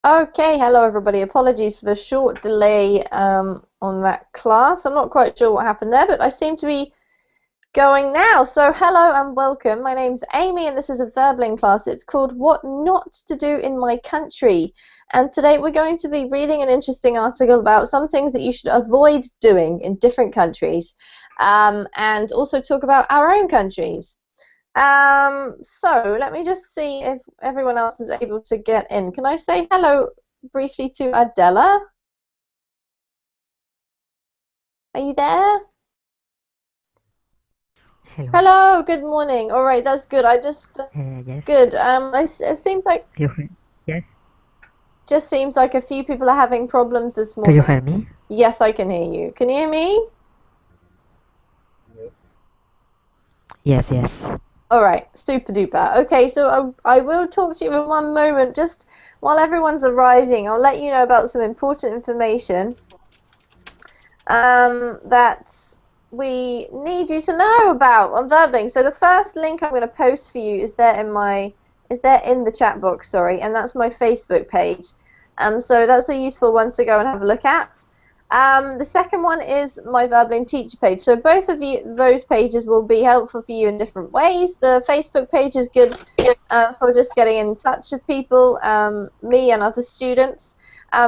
Okay, hello everybody. Apologies for the short delay on that class. I'm not quite sure what happened there, but I seem to be going now. So hello and welcome. My name's Amy and this is a Verbling class. It's called What Not to Do in My Country. And today we're going to be reading an interesting article about some things that you should avoid doing in different countries, and also talk about our own countries. So let me just see if everyone else is able to get in. Can I say hello briefly to Adela? Are you there? Hello. Hello, good morning. All right, that's good. I just Yes. good. It seems like Yes. just seems like a few people are having problems this Do you morning. hear me? Yes, I can hear you. Can you hear me? Yes. Yes. All right, super duper. Okay, so I will talk to you in one moment. Just while everyone's arriving, I'll let you know about some important information that we need you to know about on Verbling. So the first link I'm going to post for you is there in the chat box, sorry, and that's my Facebook page. So that's a useful one to go and have a look at. The second one is my Verbling teacher page. So both of those pages will be helpful for you in different ways. The Facebook page is good for just getting in touch with people, me and other students,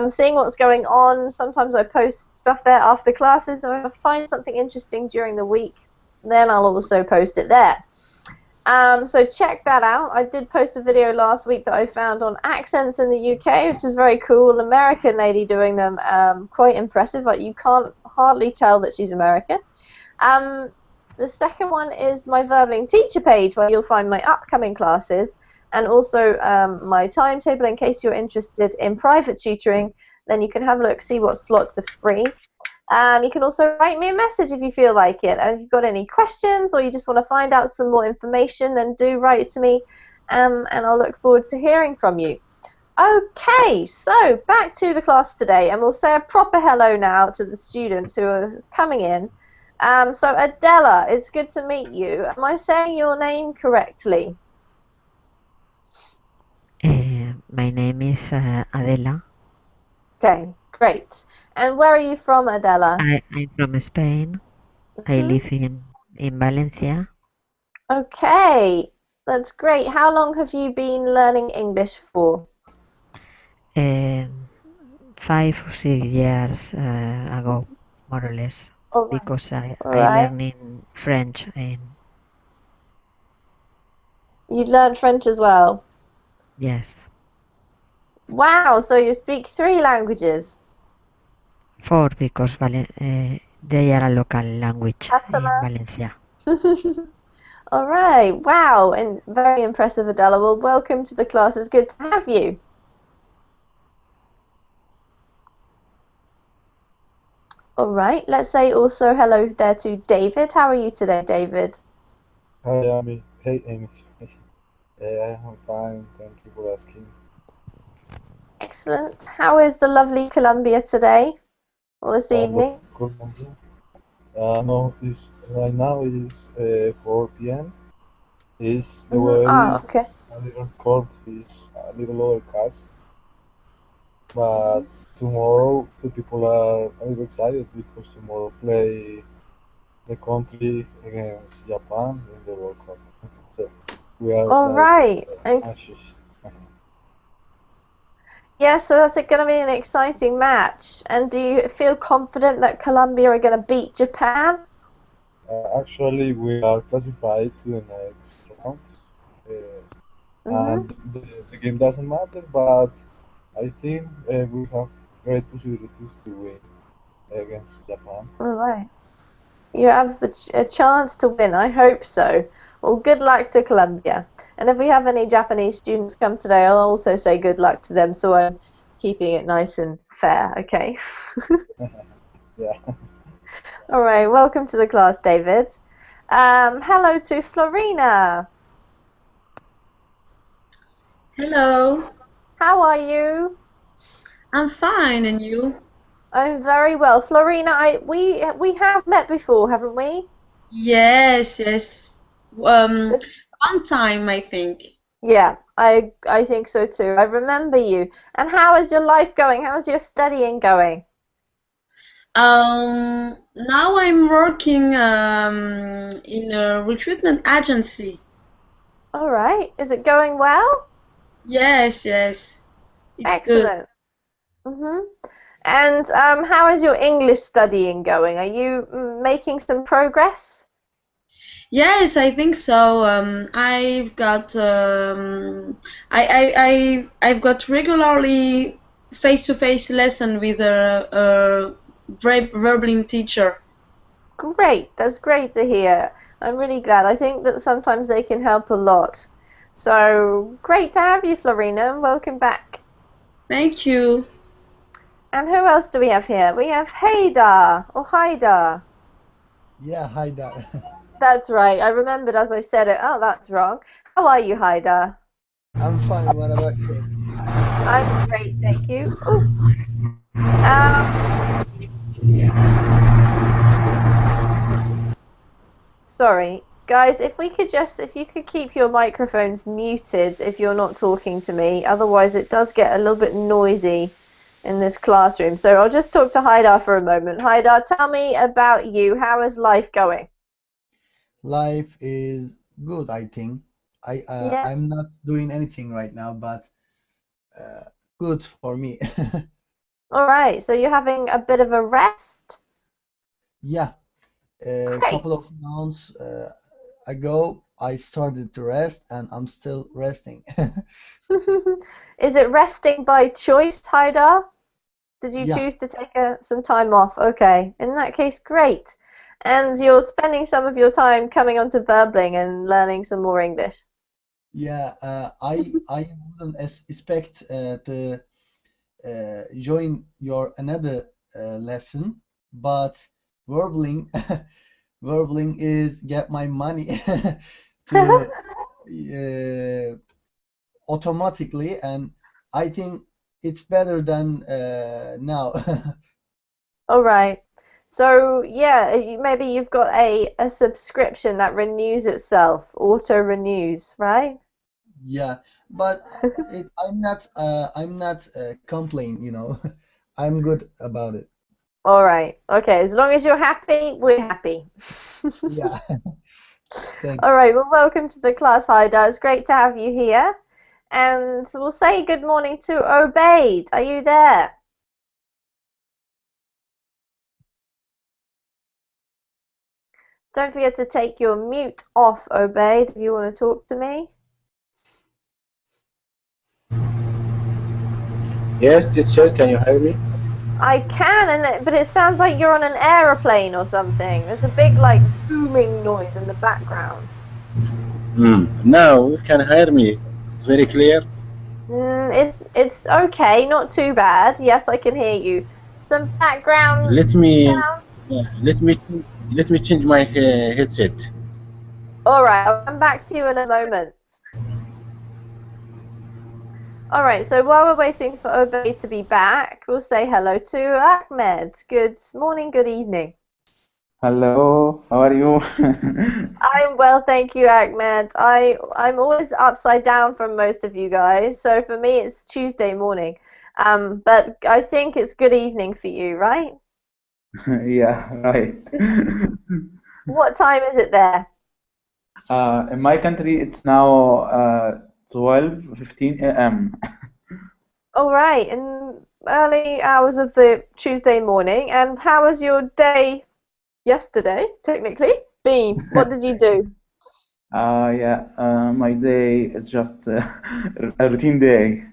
seeing what's going on. Sometimes I post stuff there after classes. If I find something interesting during the week, then I'll also post it there. So check that out. I did post a video last week that I found on accents in the UK, which is very cool. An American lady doing them, quite impressive. Like you can't hardly tell that she's American. Um, the second one is my Verbling teacher page, where you'll find my upcoming classes and also my timetable in case you're interested in private tutoring. Then you can have a look, see what slots are free. You can also write me a message if you feel like it. If you've got any questions or you just want to find out some more information, then do write to me, and I'll look forward to hearing from you. Okay, so back to the class today, and we'll say a proper hello now to the students who are coming in. So Adela, it's good to meet you. Am I saying your name correctly? My name is Adela. Okay, great. And where are you from, Adela? I'm from Spain. I Hmm. live in Valencia. Okay, that's great. How long have you been learning English for? Um, 5 or 6 years ago, more or less, All right. because All I right. learned in French. In You learned French as well. Yes, Wow, so you speak three languages. four because they are a local language in Catalan. Valencia. All right. Wow, and very impressive, Adela. Well, welcome to the class. It's good to have you. All right. Let's say also hello there to David. How are you today, David? Hi, Amy. Hey, Amy. I am fine. Thank you for asking. Excellent. How is the lovely Colombia today or this I love evening? Colombia. No, it's right now is 4 p.m. Is the weather Ah, is okay. a little cold. Is a little overcast, but Mhm. tomorrow the people are a little excited because tomorrow play the country against Japan in the World Cup. So we are All like right. And anxious. yeah, so that's going to be an exciting match. And do you feel confident that Colombia are going to beat Japan? Actually, we are classified to the next round. Uh, Mm-hmm. and the game doesn't matter, but I think we have great possibilities to win against Japan. All right. You have a chance to win. I hope so. Well, good luck to Colombia. And if we have any Japanese students come today, I'll also say good luck to them. So I'm keeping it nice and fair. Okay. Yeah. All right. Welcome to the class, David. Hello to Florina. Hello, How are you? I'm fine, and you? I'm very well. Florina, we have met before, haven't we? Yes, yes. Um, Just one time, I think. Yeah, I think so too. I remember you. And how is your life going? How is your studying going? Now I'm working in a recruitment agency. All right. Is it going well? Yes, yes, it's good. Excellent. Mm-hmm. And how is your English studying going? Are you making some progress? Yes, I think so. I've got I've got regularly face-to-face lesson with a verbling teacher. Great. That's great to hear. I'm really glad. I think that sometimes they can help a lot. So great to have you, Florina, and welcome back. Thank you. And who else do we have here? We have Haydar or Haidar. Yeah, hi there. That's right. I remembered as I said it. Oh, that's wrong. How are you, Haidar? I'm fine. What about you? I'm great, thank you. Oh, um, sorry, guys. If you could keep your microphones muted if you're not talking to me. Otherwise, it does get a little bit noisy in this classroom. So I'll just talk to Haidar for a moment. Haidar, tell me about you. How is life going? Life is good, I think. Yeah. I'm not doing anything right now, but uh, good for me. All right. So you're having a bit of a rest? Yeah, a Great. couple of months ago, I started to rest, and I'm still resting. Is it resting by choice, Haidar? Did you Yeah, choose to take some time off? Okay, in that case, great. And you're spending some of your time coming onto Burbling and learning some more English. yeah. I wouldn't expect to join your another lesson, but warbling warbling is get my money to uh, automatically, and I think it's better than now. All right. So yeah, maybe you've got a subscription that renews itself, auto renews, right? Yeah, but I'm not complaining, you know. I'm good about it. All right. Okay. As long as you're happy, we're happy. Yeah, thank All right. Well, welcome to the class, Haida. It's great to have you here. And we'll say good morning to Obaid. Are you there? Don't forget to take your mute off, Obaid, if you want to talk to me. Yes, teacher, can you hear me? I can, but it sounds like you're on an aeroplane or something. There's a big, like, booming noise in the background. Now you can hear me. It's very clear. It's okay, not too bad. Yes, I can hear you. Some background Let me sounds. let me let me change my headset. All right, I'll come back to you in a moment. All right, so while we're waiting for Obey to be back, we'll say hello to Ahmed. Good morning, good evening. Hello, how are you? I'm well, thank you, Ahmed. I'm always upside down from most of you guys, so for me it's Tuesday morning. But I think it's good evening for you, right? Yeah, right. What time is it there? In my country, it's now 12:15 a.m. All right, in early hours of the Tuesday morning. And how was your day yesterday, technically, been? What did you do? Yeah, my day is just a routine day.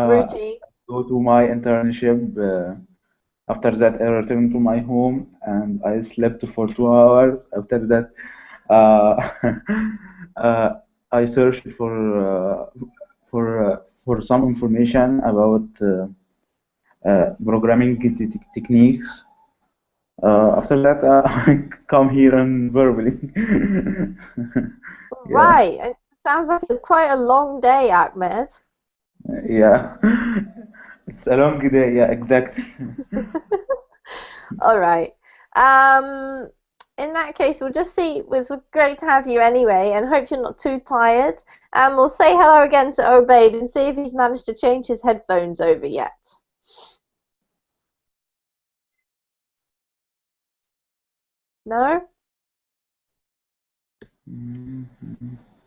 Routine. Go to my internship. After that, I returned to my home and I slept for 2 hours. After that, uh, uh, I searched for some information about programming techniques. After that, I come here and verbally. Yeah, Right, it sounds like quite a long day, Ahmed. yeah. It's a long day. Yeah, exactly. All right. Um, in that case, we'll just see. It was great to have you anyway, and hope you're not too tired. And we'll say hello again to Obaid and see if he's managed to change his headphones over yet. No?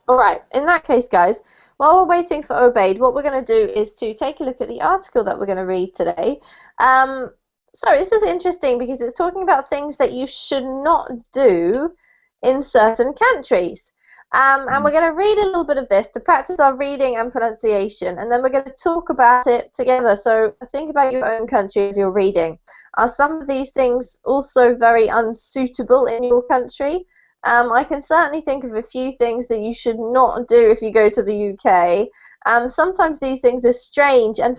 All right. In that case, guys, while we're waiting for Obaid, what we're going to do is to take a look at the article that we're going to read today. So this is interesting because it's talking about things that you should not do in certain countries. And we're going to read a little bit of this to practice our reading and pronunciation, and then we're going to talk about it together. So think about your own country as you're reading. Are some of these things also very unsuitable in your country? I can certainly think of a few things that you should not do if you go to the UK. Sometimes these things are strange and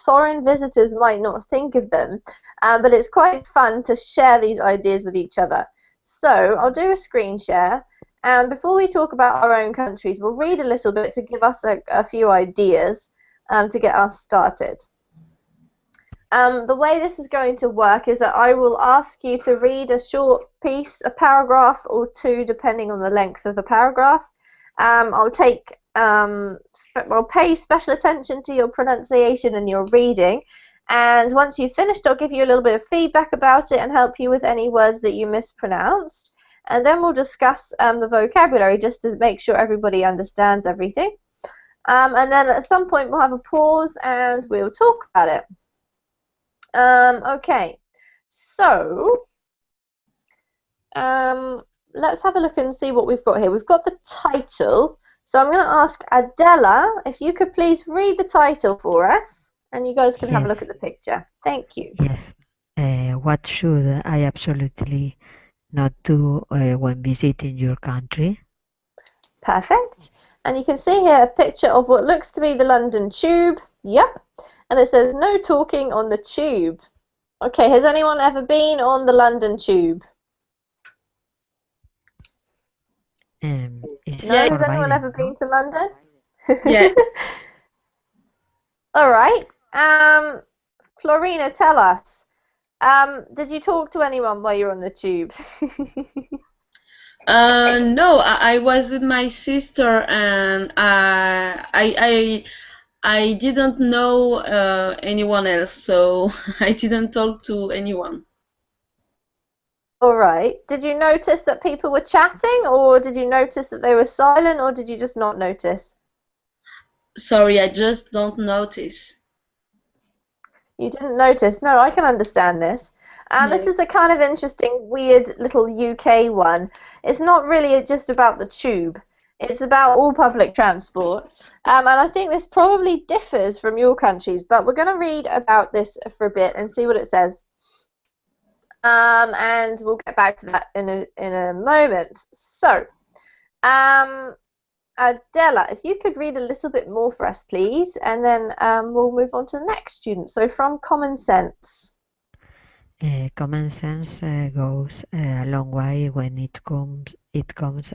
foreign visitors might not think of them, but it's quite fun to share these ideas with each other. So I'll do a screen share, and before we talk about our own countries, we'll read a little bit to give us a few ideas to get us started. The way this is going to work is that I will ask you to read a short piece, a paragraph or two, depending on the length of the paragraph. I'll pay special attention to your pronunciation and your reading, and once you've finished, I'll give you a little bit of feedback about it and help you with any words that you mispronounced, and then we'll discuss the vocabulary just to make sure everybody understands everything, and then at some point we'll have a pause and we'll talk about it. Okay, so let's have a look and see what we've got here. We've got the title, so I'm going to ask Adela if you could please read the title for us, and you guys can have a look at the picture. Thank you. Yes. What should I absolutely not do when visiting your country? Perfect. And you can see here a picture of what looks to be the London Tube. Yep. And it says no talking on the tube. Okay, has anyone ever been on the London Tube? No, has anyone ever been to London? Yeah. All right. Florina, tell us. Did you talk to anyone while you were on the tube? No, I was with my sister, and I didn't know anyone else, so I didn't talk to anyone. All right. Did you notice that people were chatting, or did you notice that they were silent, or did you just not notice? Sorry, I just don't notice. You didn't notice? No, I can understand this. This is a kind of interesting, weird little UK one. It's not really just about the tube. It's about all public transport. And I think this probably differs from your countries, but we're going to read about this for a bit and see what it says. And we'll get back to that in a moment. So, Adela, if you could read a little bit more for us, please, and then we'll move on to the next student. So, from Common Sense. Common sense goes a long way when it comes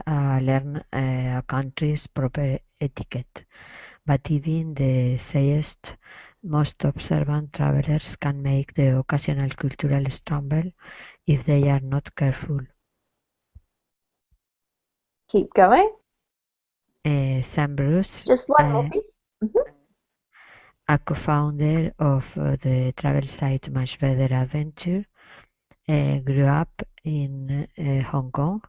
learn a country's proper etiquette. But even the safest, most observant travelers can make the occasional cultural stumble if they are not careful. Keep going. Sam Bruce, just one more piece. A co-founder of the travel site Much Better Adventure, grew up in Hong Kong,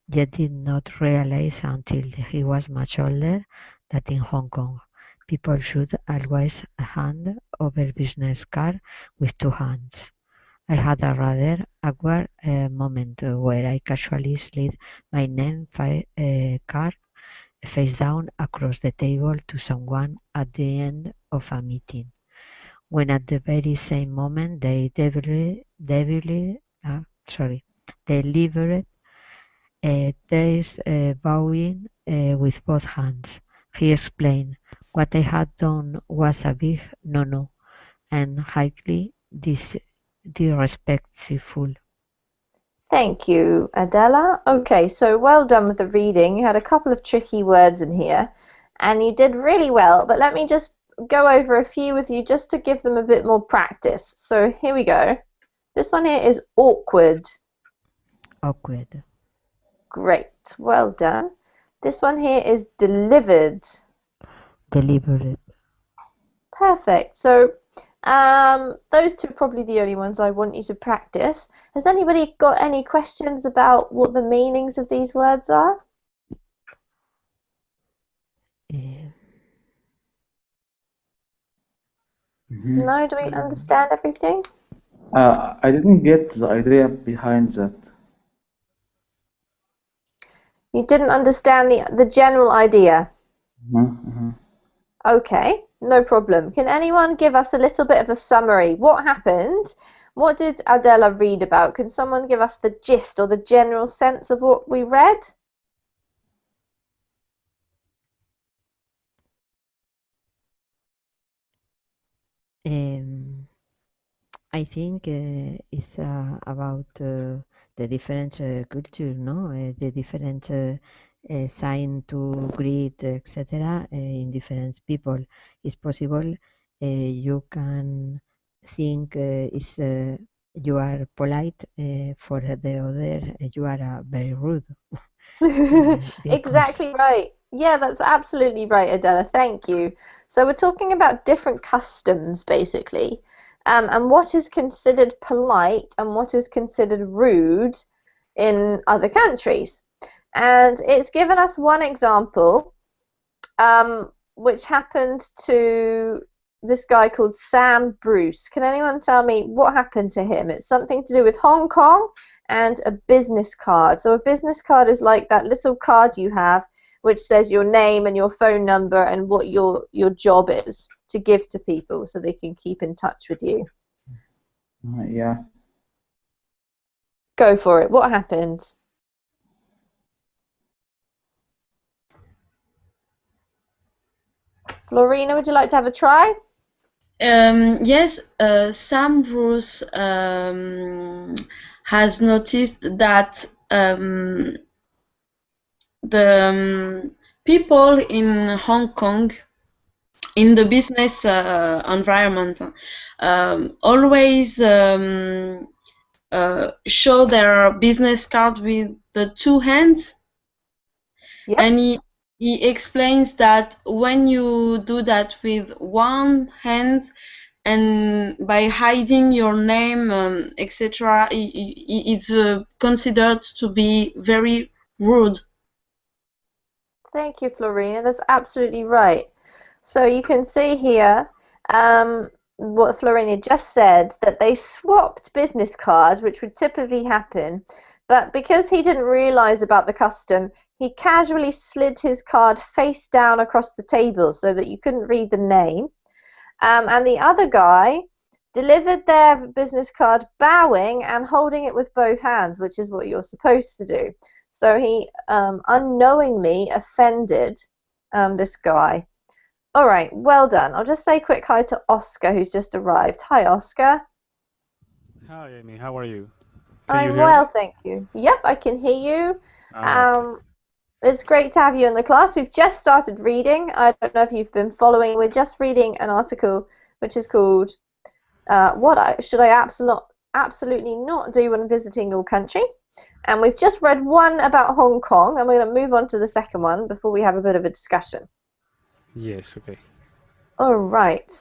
yet did not realize until he was much older that in Hong Kong, people should always hand over business card with two hands. I had a rather awkward moment where I casually slid my name card face down across the table to someone at the end of a meeting, when at the very same moment they delivered this bowing with both hands. He explained, what I had done was a big no-no and highly disrespectful. Thank you, Adela. Okay, so well done with the reading. You had a couple of tricky words in here, and you did really well, but let me just go over a few with you just to give them a bit more practice. So here we go. This one here is awkward. awkward. Great, well done. This one here is delivered. Deliberate. Perfect. So those two are probably the only ones I want you to practice. Has anybody got any questions about what the meanings of these words are? No? Do we understand everything? I didn't get the idea behind that. You didn't understand the general idea? Mhm. Okay, no problem. Can anyone give us a little bit of a summary? What happened? What did Adela read about? Can someone give us the gist or the general sense of what we read? I think it's about the different culture, no? The different sign to greet, etc. In different people. It's possible you can think you are polite, for the other you are very rude. Exactly right. Yeah, that's absolutely right, Adela. Thank you. So we're talking about different customs, basically, and what is considered polite and what is considered rude in other countries. And it's given us one example, which happened to this guy called Sam Bruce. Can anyone tell me what happened to him? It's something to do with Hong Kong and a business card. So a business card is like that little card you have which says your name and your phone number and what your job is to give to people so they can keep in touch with you. Yeah. Go for it. What happened? Florina, would you like to have a try? Yes, Sam Bruce has noticed that the people in Hong Kong, in the business environment, always show their business card with the two hands. Yep. And he explains that when you do that with one hand and by hiding your name, etc., it's considered to be very rude. Thank you, Florina. That's absolutely right. So you can see here what Florina just said, that they swapped business cards, which would typically happen, but because he didn't realize about the custom, he casually slid his card face down across the table so that you couldn't read the name. And the other guy delivered their business card bowing and holding it with both hands, which is what you're supposed to do. So he unknowingly offended this guy. All right, well done. I'll just say a quick hi to Oscar, who's just arrived. Hi, Oscar. Hi, Amy. How are you? Can you I'm hear well, me? thank you. Yep, I can hear you. Okay. It's great to have you in the class. We've just started reading. I don't know if you've been following. We're just reading an article which is called What Should I Absolutely Not Do When Visiting Your Country? And we've just read one about Hong Kong, and we're going to move on to the second one before we have a bit of a discussion. Yes, okay. All right.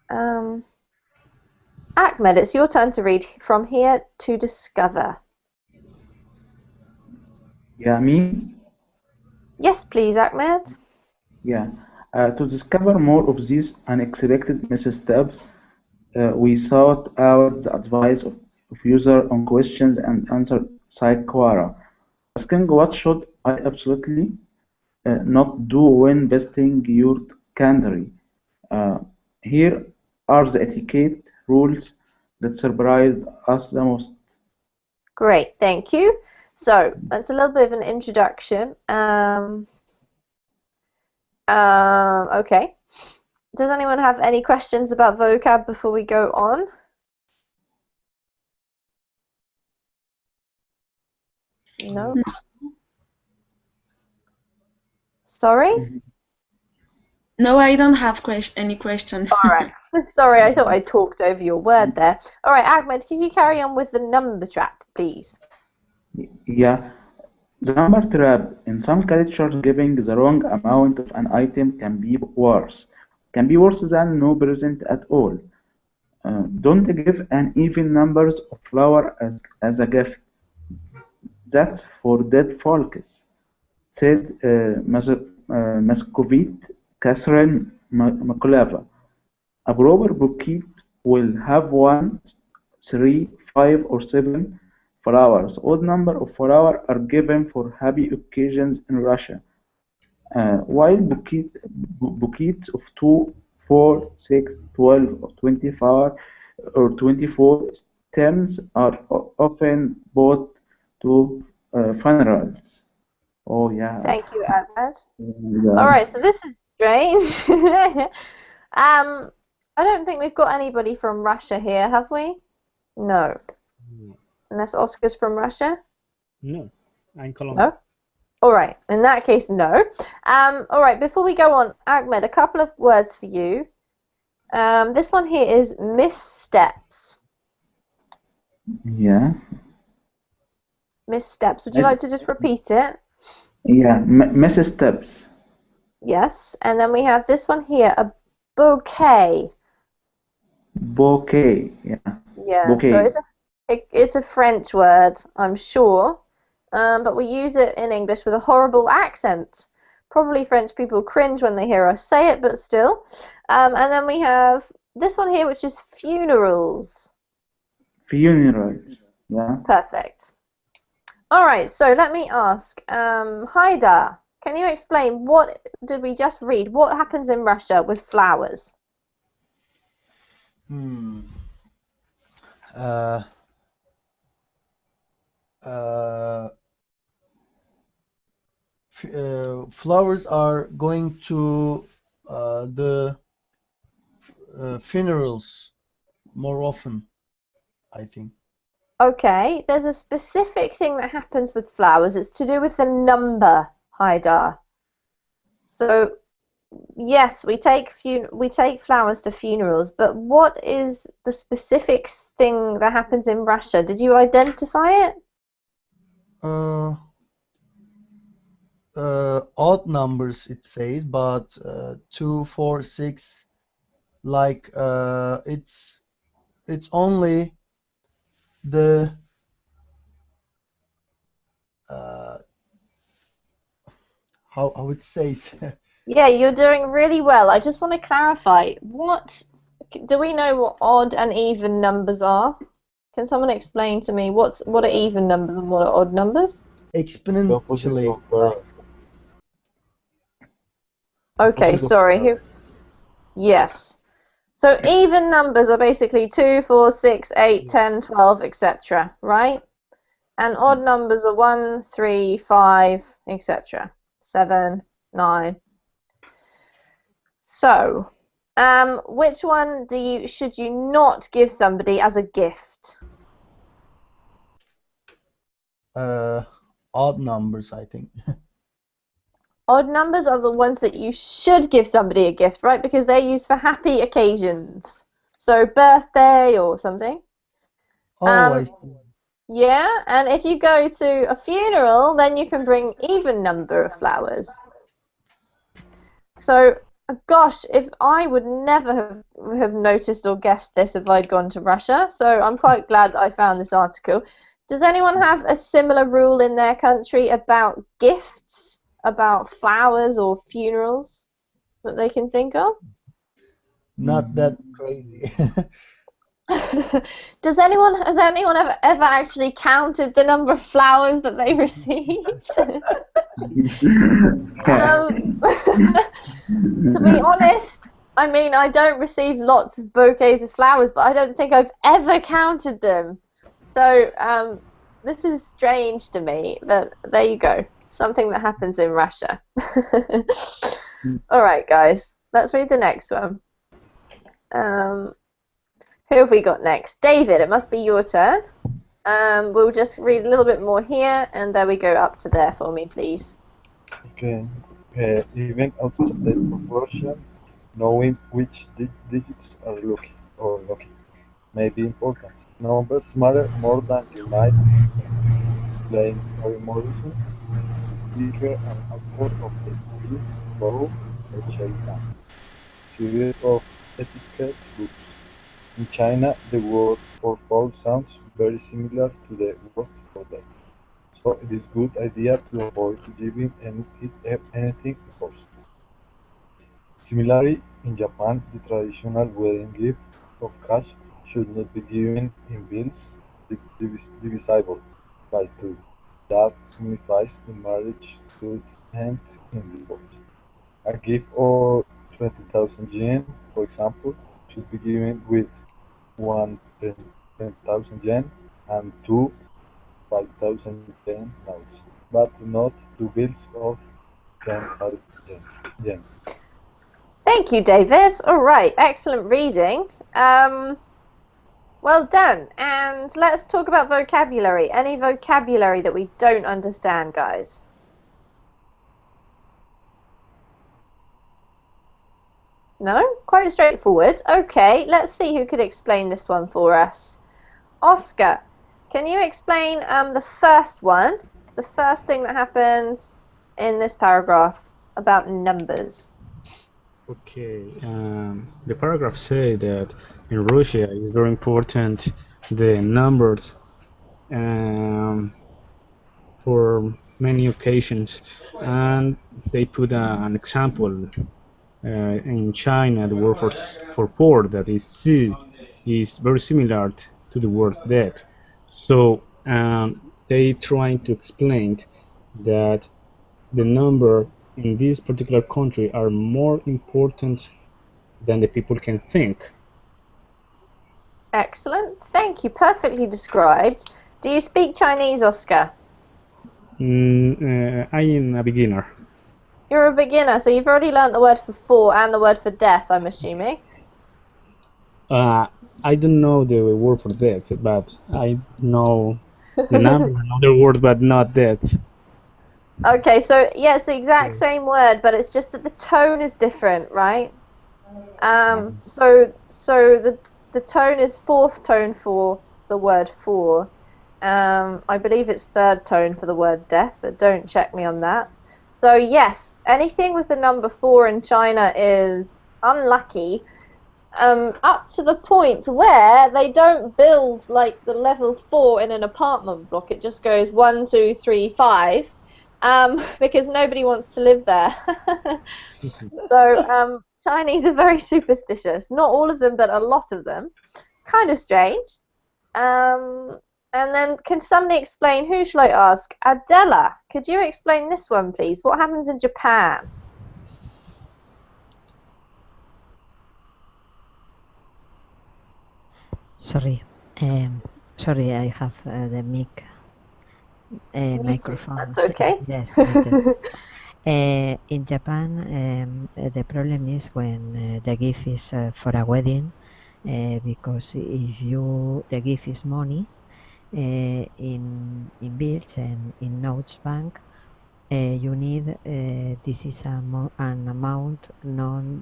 Ahmed, it's your turn to read From Here to Discover. Yeah, me? Yes, please, Ahmed. Yeah. To discover more of these unexpected missteps, we sought out the advice of user on questions and answer site Quora, asking what should I absolutely not do when visiting your country. Here are the etiquette rules that surprised us the most. Great, thank you. So that's a little bit of an introduction. Okay. Does anyone have any questions about vocab before we go on? No? Sorry? No, I don't have any question. All right. Sorry, I thought I talked over your word there. All right, Ahmed, can you carry on with the number trap, please? Yeah, the number trap. In some cultures, giving the wrong amount of an item can be worse. Can be worse than no present at all. Don't give an even numbers of flower as a gift. That's for dead folks, said Muscovite Catherine McCullough. A proper bouquet will have one, three, five, or seven flowers. Odd number of flowers are given for happy occasions in Russia, while bouquets of 2, 4, 6, 12, or 24 stems are often bought to funerals. Oh yeah. Thank you, Ahmed. Yeah. All right, so this is strange. I don't think we've got anybody from Russia here, have we? No. No. Unless Oscar's from Russia? No. I'm Colombia. No? All right, in that case, no. All right, before we go on, Ahmed, a couple of words for you. This one here is missteps. Yeah. Missteps. Would you like to just repeat it? Yeah. Missteps. Yes. And then we have this one here, a bouquet. Bouquet. Yeah. Yeah. Bouquet. So it's a French word, I'm sure. But we use it in English with a horrible accent. Probably French people cringe when they hear us say it, but still. And then we have this one here, which is funerals. Funerals. Yeah. Perfect. All right, so let me ask, Haidar, can you explain what did we just read? What happens in Russia with flowers? Flowers are going to the funerals more often, I think. Okay, there's a specific thing that happens with flowers. It's to do with the number, Haidar. So, yes, we take flowers to funerals, but what is the specific thing that happens in Russia? Did you identify it? Odd numbers it says, but 2, 4, 6, like it's only the how it says. Yeah, you're doing really well. I just want to clarify, do we know what odd and even numbers are? Can someone explain to me what are even numbers and what are odd numbers? Exponentially. Okay, sorry. Yes. So even numbers are basically 2, 4, 6, 8, 10, 12, etc., right? And odd numbers are 1, 3, 5, etc., 7, 9. So, which one should you not give somebody as a gift? Odd numbers, I think. Odd numbers are the ones that you should give somebody a gift, right? Because they're used for happy occasions. So birthday or something. I see. Yeah, and if you go to a funeral, then you can bring even number of flowers. So, gosh, if I would never have noticed or guessed this if I'd gone to Russia. So I'm quite glad that I found this article. Does anyone have a similar rule in their country about gifts? About flowers or funerals that they can think of? Not that crazy. Has anyone ever actually counted the number of flowers that they received? To be honest, I mean, I don't receive lots of bouquets of flowers, but I don't think I've ever counted them. So this is strange to me, but there you go. Something that happens in Russia. All right, guys, let's read the next one. Who have we got next? David, it must be your turn. We'll just read a little bit more here, and there we go up to there for me, please. Okay. Even outside of Russia, knowing which digits are lucky may be important. Numbers matter more than you might think. playing Harry Morrison, speaker and author of the series Bow or Shake Hands, series of etiquette books. In China, the word for fall sounds very similar to the word for death, so it is good idea to avoid giving anything first. Similarly, in Japan, the traditional wedding gift of cash should not be given in bills divisible by two. That signifies the marriage should end in divorce. A gift of 20,000 yen, for example, should be given with one 10,000 yen and two 5,000 yen notes, but not two bills of 10,000 yen. Thank you, David. All right, excellent reading. Well done. And let's talk about vocabulary. Any vocabulary that we don't understand, guys? No? Quite straightforward. Okay, let's see who could explain this one for us. Oscar, can you explain the first one, the first thing that happens in this paragraph about numbers? Okay, the paragraph says that in Russia it's very important the numbers for many occasions, and they put an example. In China, the word for four, that is "si," is very similar to the word "dead." So they trying to explain that the number in this particular country are more important than the people can think. Excellent. Thank you. Perfectly described. Do you speak Chinese, Oscar? I am a beginner. You're a beginner, so you've already learnt the word for four and the word for death, I'm assuming. I don't know the word for death, but I know the numbers and other words, but not death. Okay, so yeah, it's the exact same word, but it's just that the tone is different, right? So the tone is fourth tone for the word for. I believe it's third tone for the word death, but don't check me on that. So yes, anything with the number 4 in China is unlucky, up to the point where they don't build like the level 4 in an apartment block. It just goes 1, 2, 3, 5, because nobody wants to live there. So Chinese are very superstitious. Not all of them, but a lot of them. Kind of strange. And then, can somebody explain, who shall I ask? Adela, could you explain this one, please? What happens in Japan? Sorry, sorry, I have the mic microphone. That's okay. Yes. In Japan, the problem is when the gift is for a wedding, because if the gift is money, in bills and in notes bank, you need this is an amount non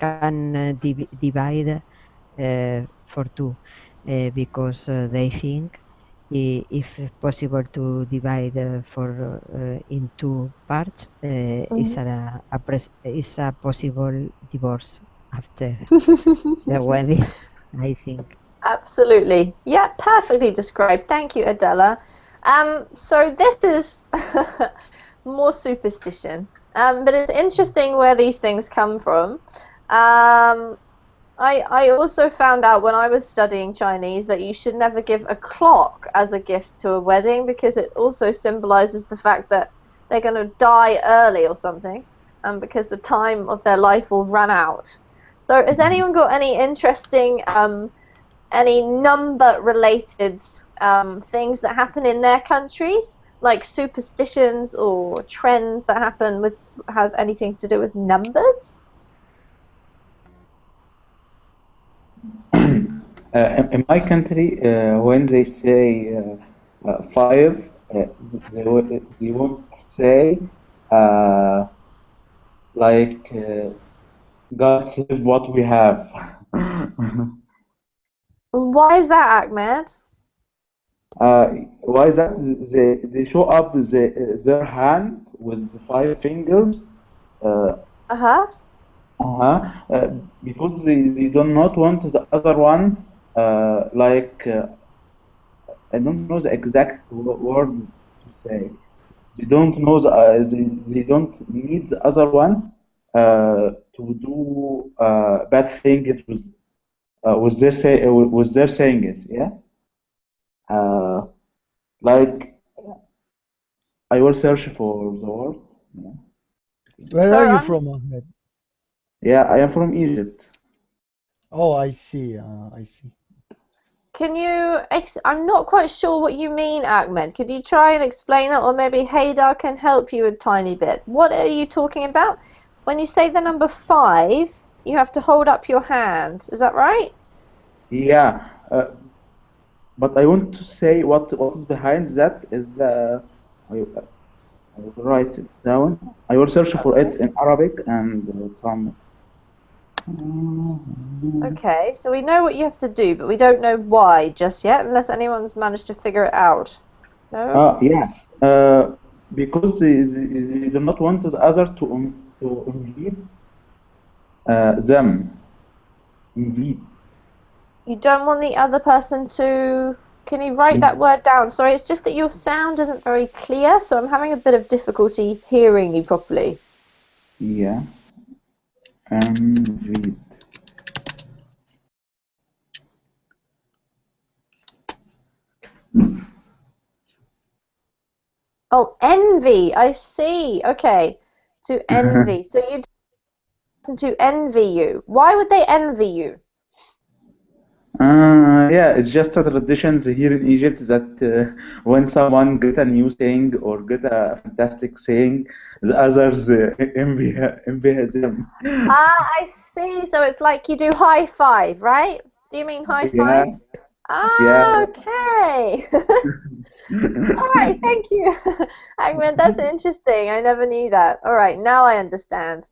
can divide for two, because they think if possible to divide for in two parts, is a possible divorce after the wedding, I think. Absolutely. Yeah, perfectly described. Thank you, Adela. So this is more superstition, but it's interesting where these things come from. I also found out when I was studying Chinese that you should never give a clock as a gift to a wedding, because it also symbolizes the fact that they're going to die early or something, because the time of their life will run out. So has anyone got any interesting any number-related things that happen in their countries, like superstitions or trends that happen with have anything to do with numbers? In my country, when they say 5, they won't say like God save what we have. Why is that, Ahmed? Why that? They show up their hand with 5 fingers. Uh, Uh-huh. because they do not want the other one, like I don't know the exact words to say. They don't know they don't need the other one to do bad things with their saying it. Yeah. Uh, like I will search for the word. Yeah. Where So are you I'm from, Ahmed? Yeah, I am from Egypt. Oh, I see. I see. Can you I'm not quite sure what you mean, Ahmed. Could you try and explain that, or maybe Haydar can help you a tiny bit? What are you talking about? When you say the number 5, you have to hold up your hand. Is that right? Yeah, but I want to say what is behind that is I will write it down. I will search for Okay. it in Arabic and some. Okay, so we know what you have to do, but we don't know why just yet, unless anyone's managed to figure it out. No? Yeah, because they do not want the other to invade them. Invade. You don't want the other person to... Can you write that word down? Sorry, it's just that your sound isn't very clear, so I'm having a bit of difficulty hearing you properly. Yeah, invade. Oh, envy. I see. Okay. To envy. So you want to envy you. Why would they envy you? Yeah, it's just a tradition here in Egypt that when someone get a new saying or get a fantastic saying, the others envy them. Ah, I see. So it's like you do high five, right? Do you mean high Yeah, five? Ah, yeah. okay. All right, thank you. Ahmed, that's interesting. I never knew that. All right, now I understand.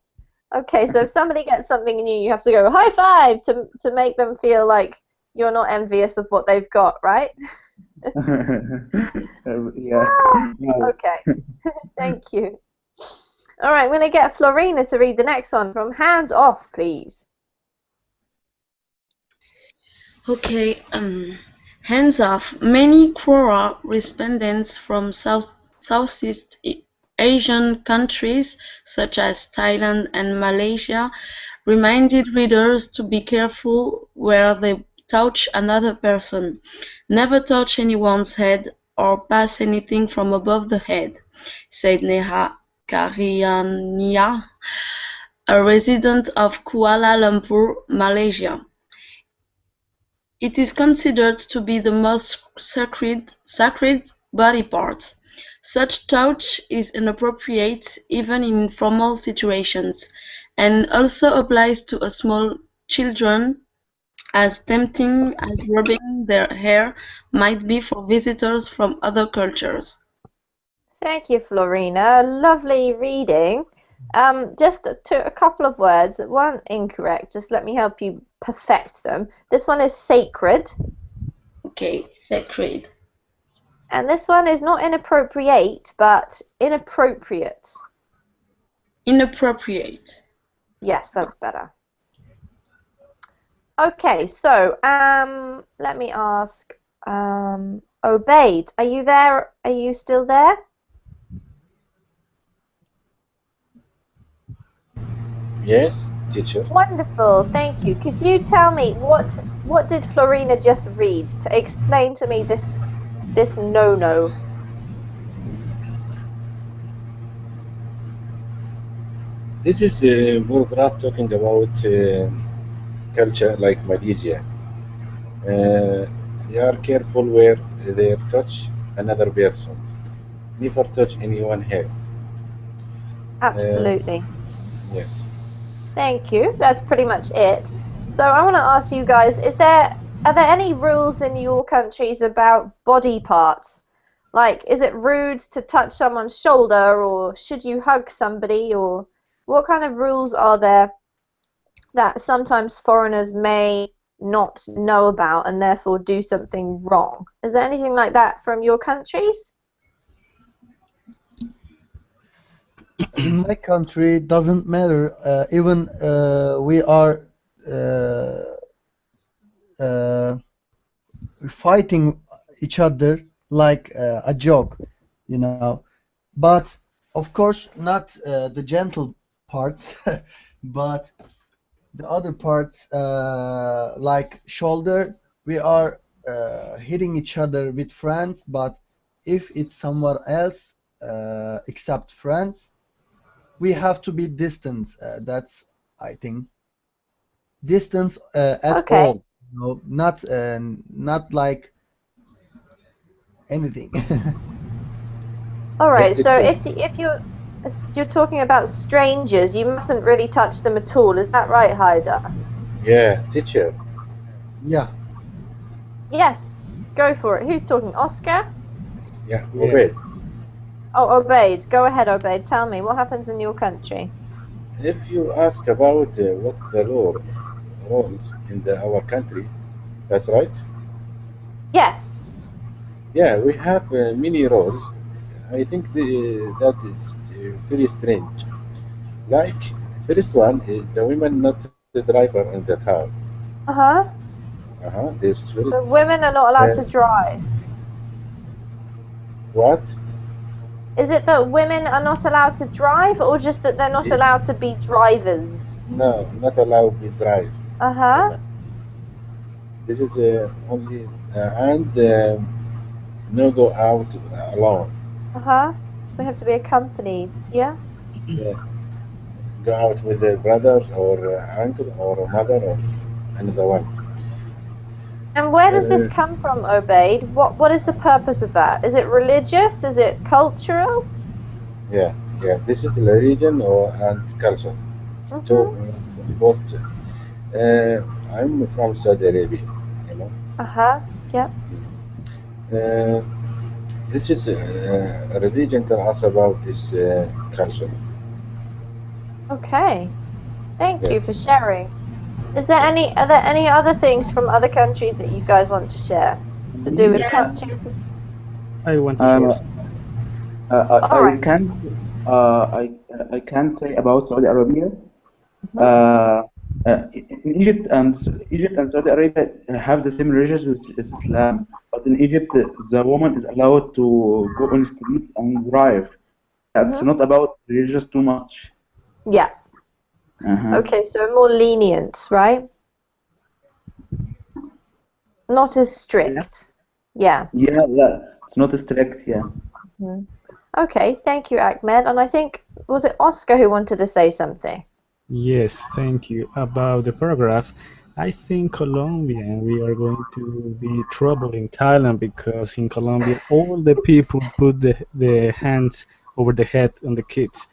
Okay, so if somebody gets something new, you have to go high five to make them feel like you're not envious of what they've got, right? Yeah. No. Okay, thank you. All right, I'm going to get Florina to read the next one from Hands Off, please. Okay, hands off. Many Quora respondents from Southeast Asian countries such as Thailand and Malaysia reminded readers to be careful where they touch another person. Never touch anyone's head or pass anything from above the head, said Neha Karyania, a resident of Kuala Lumpur, Malaysia. It is considered to be the most sacred body part. Such touch is inappropriate even in informal situations, and also applies to small children, as tempting as rubbing their hair might be for visitors from other cultures. Thank you, Florina. Lovely reading. Just a couple of words that weren't incorrect. Just let me help you perfect them. This one is sacred, Okay, sacred. and this one is not inappropriate, but inappropriate. Inappropriate. Yes, that's better. Okay, so let me ask, Obaid, are you there? Are you still there? Yes, teacher. Wonderful, thank you. Could you tell me what did Florina just read to explain to me this no-no? This is a paragraph talking about culture like Malaysia. They are careful where they touch another person. Never touch anyone head. Uh, Absolutely. yes. Thank you. That's pretty much it. So I want to ask you guys, are there any rules in your countries about body parts? Like, is it rude to touch someone's shoulder, or should you hug somebody, or what kind of rules are there that sometimes foreigners may not know about and therefore do something wrong? Is there anything like that from your countries? In my country, it doesn't matter. Even we are uh, fighting each other like a joke, you know. But of course, not the gentle parts, but the other parts, like shoulder, we are hitting each other with friends. But if it's someone else except friends, we have to be distance. That's, I think, distance at Okay. all. You know, not like anything. All right. That's So it. if you're talking about strangers, you mustn't really touch them at all. Is that right, Haida? Yeah, teacher. Yeah. Yes. Go for it. Who's talking? Oscar? Yeah, Yeah. Obed. Oh, Obaid. Go ahead, Obaid. Tell me what happens in your country. If you ask about what the law rules in our country, that's right. Yes. Yeah, we have many rules. I think that is very strange. Like, first one is the women not the driver in the car. Uh-huh. This first. The women are not allowed Uh, to drive. what? Is it that women are not allowed to drive, or just that they're not Eh, allowed to be drivers? No, not allowed to drive. Uh-huh. Women. This is only and no go out alone. Uh-huh. So they have to be accompanied. Yeah? Yeah. Go out with a brother or uncle or a mother or another one. And where does this Uh, come from, Obaid? What is the purpose of that? Is it religious? Is it cultural? yeah, this is the religion or and culture. So Mm-hmm. both. I'm from Saudi Arabia, you know. Uh-huh. Yep. Uh, this is a religion tell us about this culture. Okay. Thank you for Yes. sharing. Are there any other things from other countries that you guys want to share to do with Yeah. touching? I want to share. All right. I can say about Saudi Arabia. Mhm. In Egypt and Saudi Arabia have the same religion with Islam, but in Egypt the woman is allowed to go on the street and drive. It's Mhm. not about religious too much. Yeah. Okay, so more lenient, right? Not as strict. Yeah. Yeah, it's not strict. Yeah. Mhm. Okay, thank you, Ahmed. And I think, was it Oscar who wanted to say something? Yes, thank you. About the paragraph, I think Colombia, we are going to be trouble in Thailand because in Colombia all the people put the hands over the head on the kids.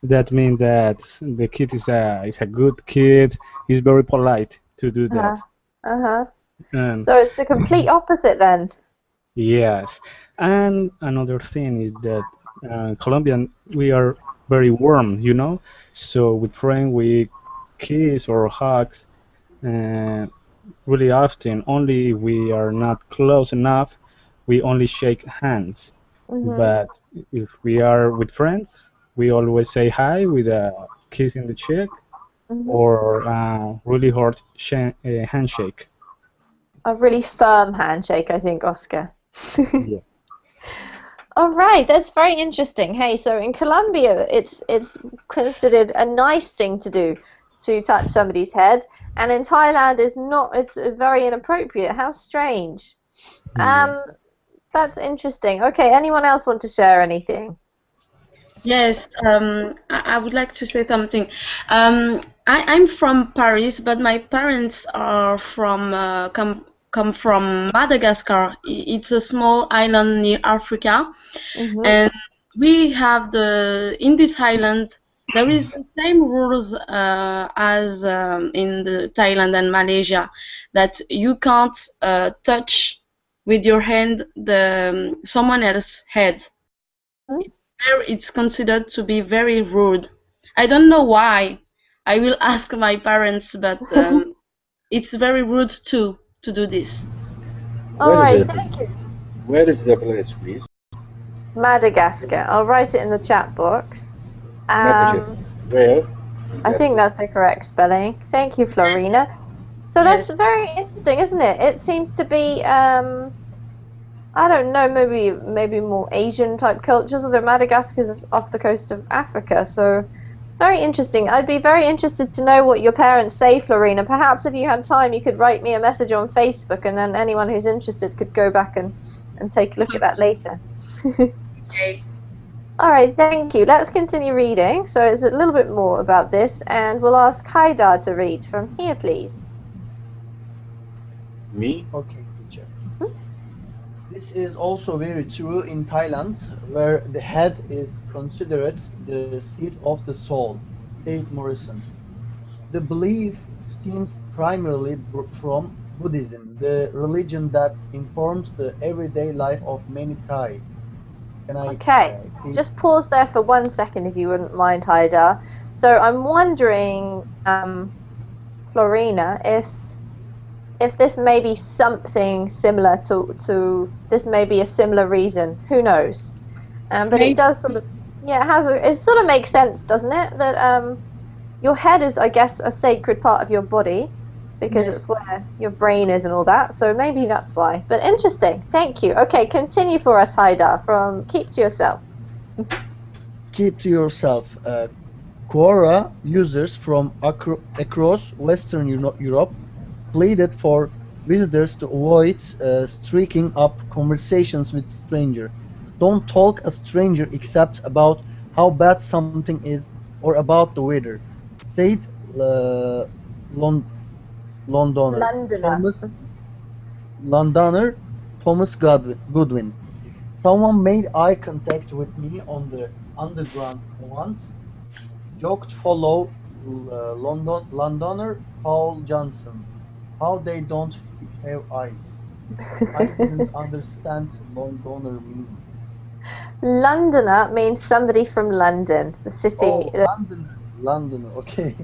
That means that the kid is a good kid. He's very polite to do Uh-huh. that. Uh-huh. And So it's the complete opposite then. yes, and another thing is that Colombian we are very warm, you know. So with friends we kiss or hugs really often. Only if we are not close enough, we only shake hands. Mhm. But if we are with friends, we always say hi with a kiss in the cheek Mhm. or really hard handshake. A really firm handshake, I think, Oscar. Yeah. All right, that's very interesting. Hey, so in Colombia, it's considered a nice thing to do to touch somebody's head, and in Thailand, it's very inappropriate. How strange. Yeah. That's interesting. Okay, anyone else want to share anything? Yes, I would like to say something. I'm from Paris, but my parents are come from Madagascar. It's a small island near Africa, Mhm. and we have in this island there is the same rules as in the Thailand and Malaysia, that you can't touch with your hand someone else's head. It's considered to be very rude. I don't know why. I will ask my parents, but it's very rude to do this. All Where right, is thank you. Where is the place, please? Madagascar. I'll write it in the chat box. Madagascar. Where? I think that's the correct spelling. Thank you, Florina. So that's Yes. very interesting, isn't it? It seems to be, I don't know, maybe more Asian type cultures, although Madagascar is off the coast of Africa, so very interesting. I'd be very interested to know what your parents say, Florina. Perhaps if you had time, you could write me a message on Facebook, and then anyone who's interested could go back and take a look at that later. Okay. All right, thank you. Let's continue reading. So it's a little bit more about this, and we'll ask Haidar to read from here, please. Me? Okay, teacher. This is also very true in Thailand, where the head is considered the seat of the soul, said Morrison. The belief stems primarily from Buddhism, the religion that informs the everyday life of many Thai. Can I Okay, please? just pause there for 1 second if you wouldn't mind, Haidar. So I'm wondering, Florina, if this may be something similar to this may be a similar reason. Who knows? But Maybe. it does sort of, yeah, it sort of makes sense, doesn't it? That your head is, I guess, a sacred part of your body because Yes. it's where your brain is and all that. So maybe that's why. But interesting. Thank you. Okay, continue for us, Haidar. From Keep to Yourself. Keep to yourself. Quora users from across Western Europe pleaded for visitors to avoid striking up conversations with strangers. Don't talk a stranger except about how bad something is or about the weather, said Londoner Thomas Goodwin. Someone made eye contact with me on the underground once, joked fellow Londoner Paul Johnson. How they don't have eyes. I didn't understand Londoner mean. Londoner means somebody from London, the city. Oh, Londoner, okay.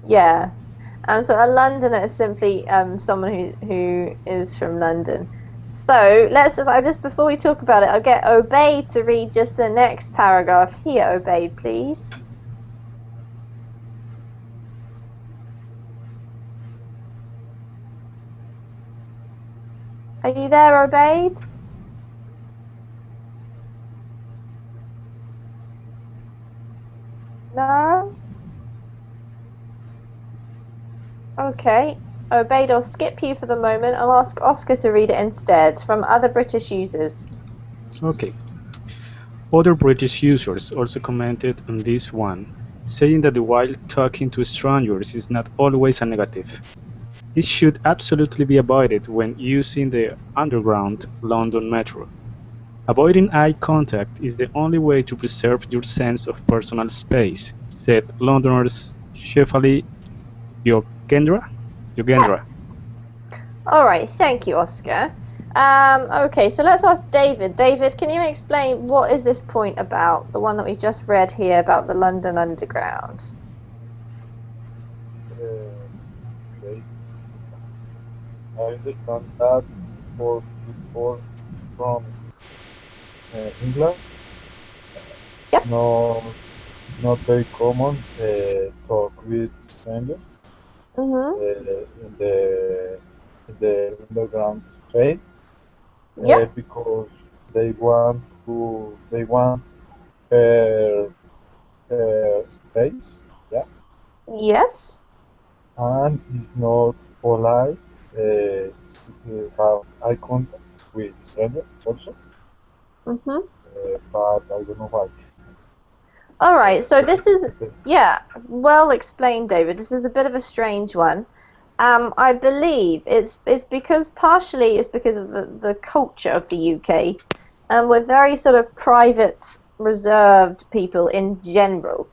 Yeah. So a Londoner is simply someone who is from London. So just before we talk about it, I'll get Obaid to read just the next paragraph here. Obaid, please. Are you there, Obaid? No? Okay. Obaid, I'll skip you for the moment. I'll ask Oscar to read it instead from other British users. Okay. Other British users also commented on this one, saying that while talking to strangers is not always a negative, it should absolutely be avoided when using the underground London Metro. Avoiding eye contact is the only way to preserve your sense of personal space, said Londoners Shefali Yogendra. All right, thank you, Oscar. Okay, so let's ask David. David, can you explain what is this point about, the one that we just read here about the London Underground? Okay. I understand that for people from England, Yep. no, it's not very common talk with strangers in the underground train Yep. because they want their space, yeah, Yes. and it's not polite have eye contact with strangers also, but I don't know why. All right, so this is, yeah, well explained, David. This is a bit of a strange one. I believe it's partially because of the culture of the UK, and we're very sort of private, reserved people in general.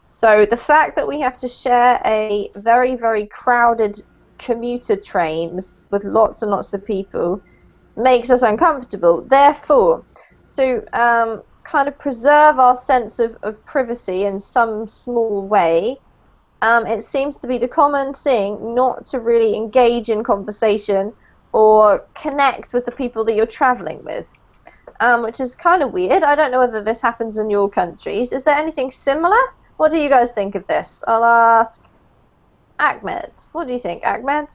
So the fact that we have to share a very, very crowded commuter train with lots and lots of people makes us uncomfortable. Therefore, to kind of preserve our sense of privacy in some small way, it seems to be the common thing not to really engage in conversation or connect with the people that you're traveling with, which is kind of weird. I don't know whether this happens in your countries. Is there anything similar? What do you guys think of this? I'll ask Ahmed. What do you think, Ahmed?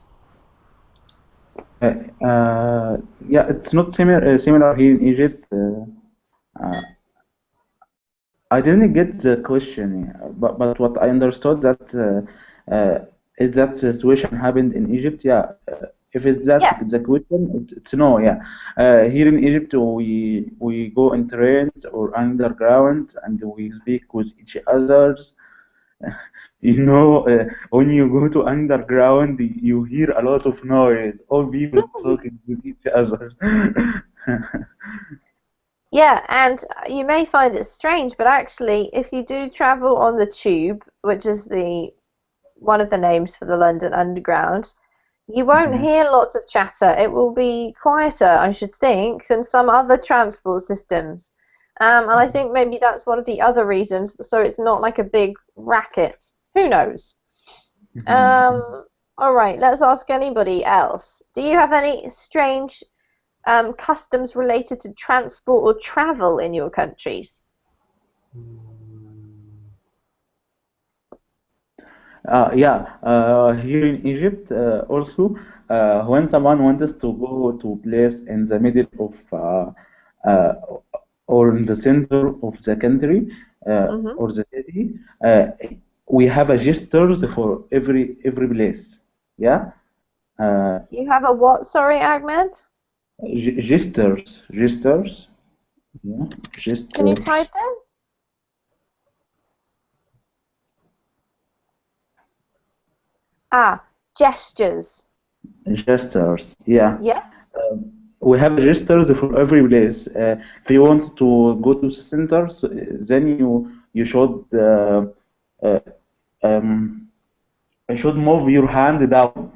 Yeah, it's not similar here in Egypt. I didn't get the question, but what I understood that is that situation happened in Egypt. Yeah, if it's that Yeah. the question, it's no. Yeah, here in Egypt we go in trains or underground and we speak with each others. You know, when you go to underground, you hear a lot of noise. All people talking with each other. Yeah, and you may find it strange, but actually, if you do travel on the tube, which is one of the names for the London Underground, you won't hear lots of chatter. It will be quieter, I should think, than some other transport systems. And I think maybe that's one of the other reasons, so it's not like a big racket. Who knows? All right, let's ask anybody else. Do you have any strange customs related to transport or travel in your countries? Yeah, here in Egypt also, when someone wants to go to a place in the middle of uh, or in the center of the country or the city, we have a gestures for every place. Yeah, You have a what? Sorry, Ahmed? gestures. Yeah, Can you gestures. type it? Gestures. Gestures. Yeah. Yes? We have registers for every place. If you want to go to the center, then you uh, um, should move your hand down.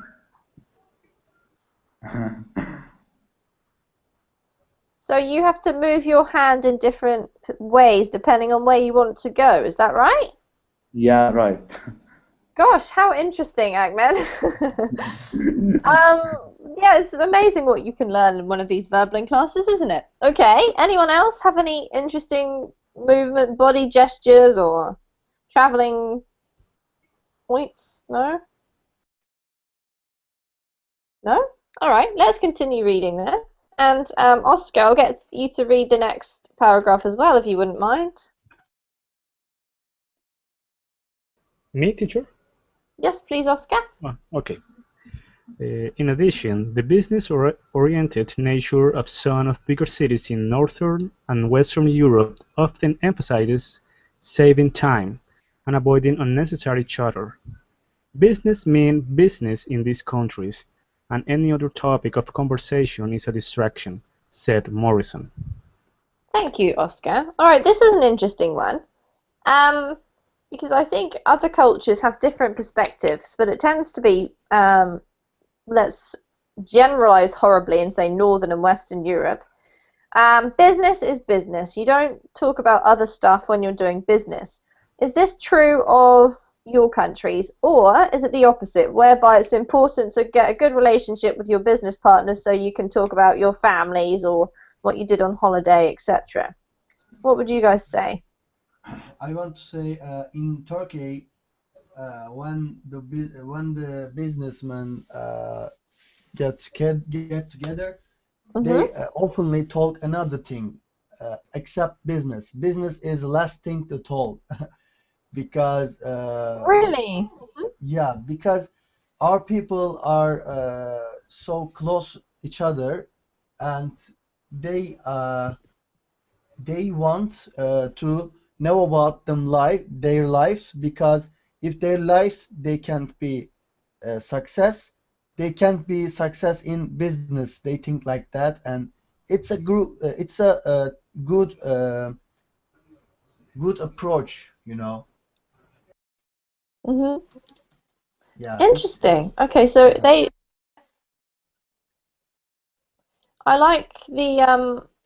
So you have to move your hand in different ways depending on where you want to go. Is that right? Yeah, right. Gosh, how interesting, Ahmed. Yeah, it's amazing what you can learn in one of these Verbling classes, isn't it? Okay, anyone else have any interesting movement, body gestures, or traveling points? No? No? All right, let's continue reading then. And Oscar, I'll get you to read the next paragraph as well, if you wouldn't mind. Me, teacher? Yes, please, Oscar. Okay. In addition, the business-oriented nature of some of bigger cities in Northern and Western Europe often emphasizes saving time and avoiding unnecessary chatter. Business means business in these countries, and any other topic of conversation is a distraction, said Morrison. Thank you, Oscar. All right, this is an interesting one. Because I think other cultures have different perspectives, but it tends to be, let's generalize horribly and say Northern and Western Europe. Business is business. You don't talk about other stuff when you're doing business. Is this true of your countries, or is it the opposite, whereby it's important to get a good relationship with your business partners so you can talk about your families or what you did on holiday, etc.? What would you guys say? I want to say in Turkey, when the businessmen get together, they oftenly talk another thing except business. Business is the last thing to talk because Really? yeah, because our people are so close each other, and they want to know about their lives, because if their lives they can't be success, they can't be success in business. They think like that, and it's a good good approach, you know. Yeah, Interesting. Okay, so yeah. I like the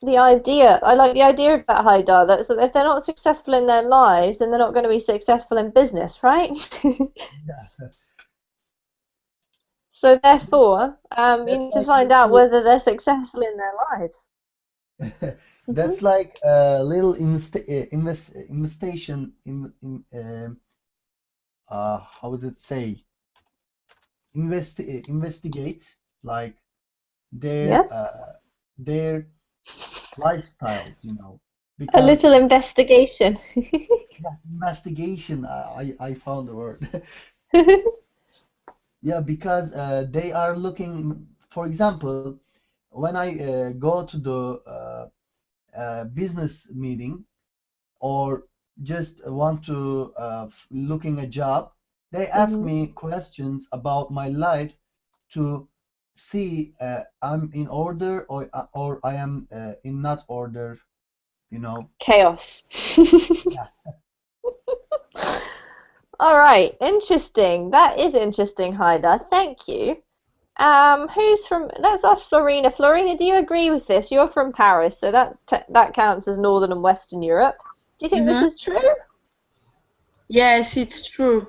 the idea. I like the idea of that, Haidar. That so if they're not successful in their lives, then they're not going to be successful in business, right? Yeah. So therefore, you That's need to like find out little, whether they're successful in their lives. that's like a little investigation how would it say? Investigate like their Yes. their lifestyles, A because little investigation. yeah, investigation. I found the word. Yeah, because they are looking. For example, when I go to the business meeting or just want to looking a job, they ask Mhm. me questions about my life to see I'm in order or I am in not order, you know. Chaos. Yeah. All right, interesting. That is interesting, Haida. Thank you. Who's from? Let's ask Florina. Florina, do you agree with this? You're from Paris, so that counts as Northern and Western Europe. Do you think this Mm-hmm. is true? Yes, it's true.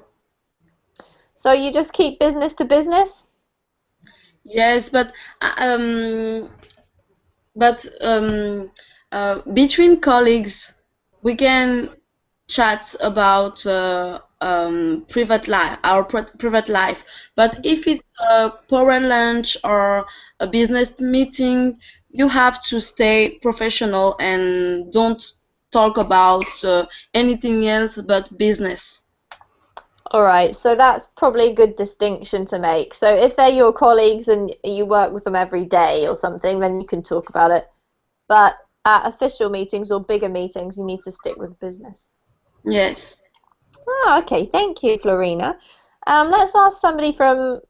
So you just keep business to business? Yes, um, but between colleagues, we can chat about private life, our private life. But if it's a parent lunch or a business meeting, you have to stay professional and don't talk about anything else but business. All right, so that's probably a good distinction to make. So if they're your colleagues and you work with them every day or something, then you can talk about it. But at official meetings or bigger meetings, you need to stick with business. Yes. Oh, okay. Thank you, Florina. Let's ask somebody from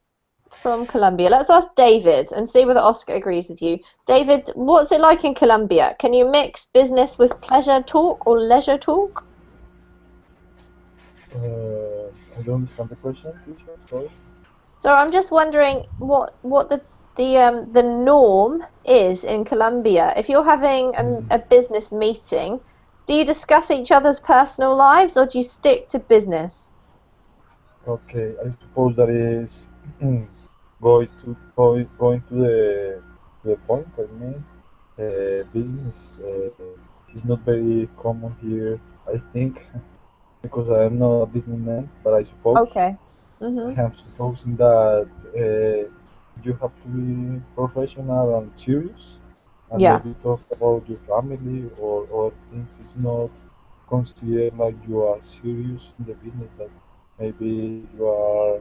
Colombia. Let's ask David and see whether Oscar agrees with you. David, what's it like in Colombia? Can you mix business with pleasure talk or leisure talk? I don't understand the question, teacher. Sorry. So I'm just wondering what the norm is in Colombia. If you're having a business meeting, do you discuss each other's personal lives or do you stick to business? Okay, I suppose that is going to the point. I mean, business is not very common here. I think because I am not a businessman, but Okay. I am supposing that you have to be professional and serious, and Yeah. maybe talk about your family or things is not considered like you are serious in the business, but maybe you are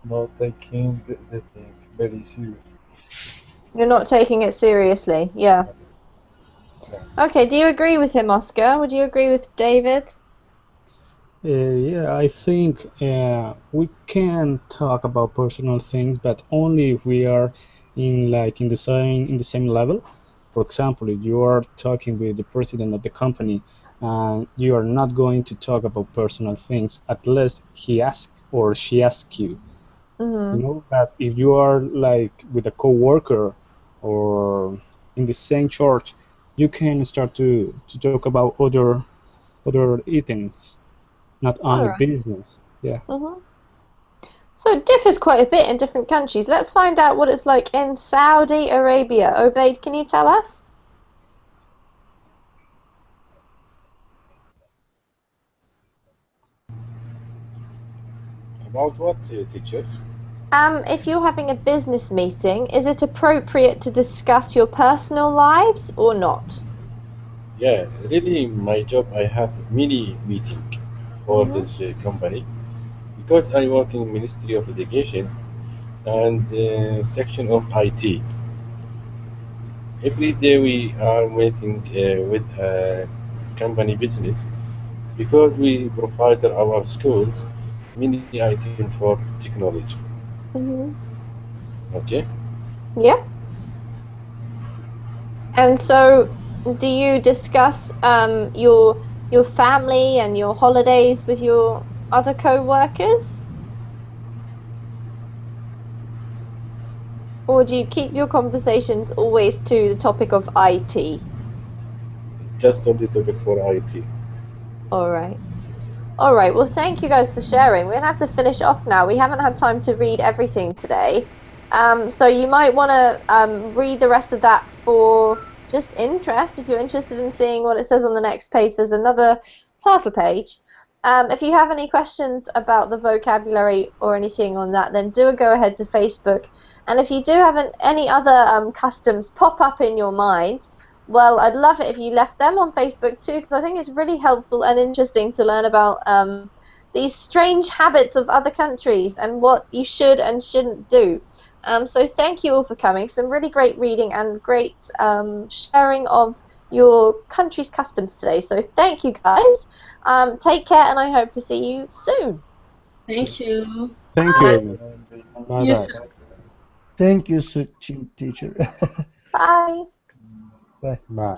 not taking the thing very serious. You're not taking it seriously. Yeah. Yeah. Okay, do you agree with him, Oscar? Would you agree with David? Yeah, I think we can talk about personal things, but only if we are in the same level. For example, if you are talking with the president of the company, you are not going to talk about personal things unless he asks or she asks you. You Mm-hmm. know that if you are like with a coworker or in the same church, you can start to talk about other items, not All only right. business. Yeah. Mm-hmm. So it differs quite a bit in different countries. Let's find out what it's like in Saudi Arabia. Obaid, can you tell us? About what, teachers? If you're having a business meeting, is it appropriate to discuss your personal lives or not? Yeah, really, my job, I have many meeting for Mm-hmm. this company because I work in Ministry of Education and section of IT. Every day we are meeting with company business because we provide our schools many items for technology. Mm-hmm. Okay. Yeah. And so, do you discuss your family and your holidays with your other co-workers? Or do you keep your conversations always to the topic of IT? Just only topic for IT. All right. All right. Well, thank you guys for sharing. We're gonna have to finish off now. We haven't had time to read everything today. So you might want to read the rest of that for just interest. If you're interested in seeing what it says on the next page, there's another half a page. If you have any questions about the vocabulary or anything on that, then do go ahead to Facebook. And if you do have any other customs pop up in your mind, well, I'd love it if you left them on Facebook too, because I think it's really helpful and interesting to learn about these strange habits of other countries and what you should and shouldn't do. So thank you all for coming. Some really great reading and great sharing of your country's customs today. So thank you guys. Take care, and I hope to see you soon. Thank you. Thank Bye. you. Bye You bye. too. Thank you, Suchin teacher. Bye. Bye. Bye.